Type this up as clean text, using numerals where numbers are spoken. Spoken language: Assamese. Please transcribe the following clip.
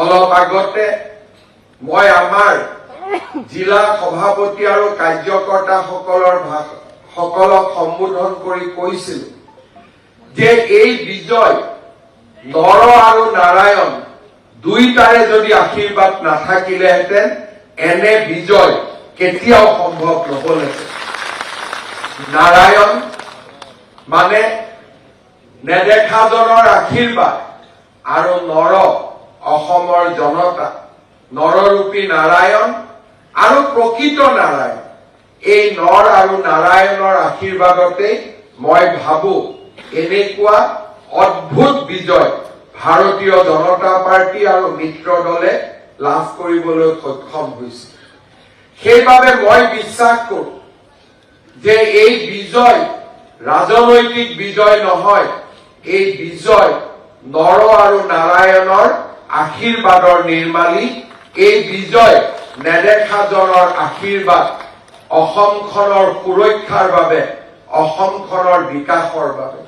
অলপ আগতে মই আমাৰ জিলা সভাপতি আৰু কাৰ্যকৰ্তাসকলক সম্বোধন কৰি কৈছিলো যে এই বিজয় নৰ আৰু নাৰায়ণ দুইটাৰে যদি আশীৰ্বাদ নাথাকিলেহেঁতেন এনে বিজয় কেতিয়াও সম্ভৱ নহলহেঁতেন। নাৰায়ণ মানে নেদেখাজনৰ আশীৰ্বাদ আৰু নৰ অসমৰ জনতা, নৰৰূপী নাৰায়ণ আৰু প্ৰকৃত নাৰায়ণ। এই নৰ আৰু নাৰায়ণৰ আশীৰ্বাদতে মই ভাবো এনেকুৱা অদ্ভুত বিজয় ভাৰতীয় জনতা পাৰ্টি আৰু মিত্ৰ দলে লাভ কৰিবলৈ সক্ষম হৈছে। সেইবাবে মই বিশ্বাস কৰো যে এই বিজয় ৰাজনৈতিক বিজয় নহয়, এই বিজয় নৰ আৰু নাৰায়ণৰ আশীৰ্বাদৰ নিৰ্মালী। এই বিজয় নেদেখাজনৰ আশীৰ্বাদ অসমখনৰ সুৰক্ষাৰ বাবে, অসমখনৰ বিকাশৰ বাবে।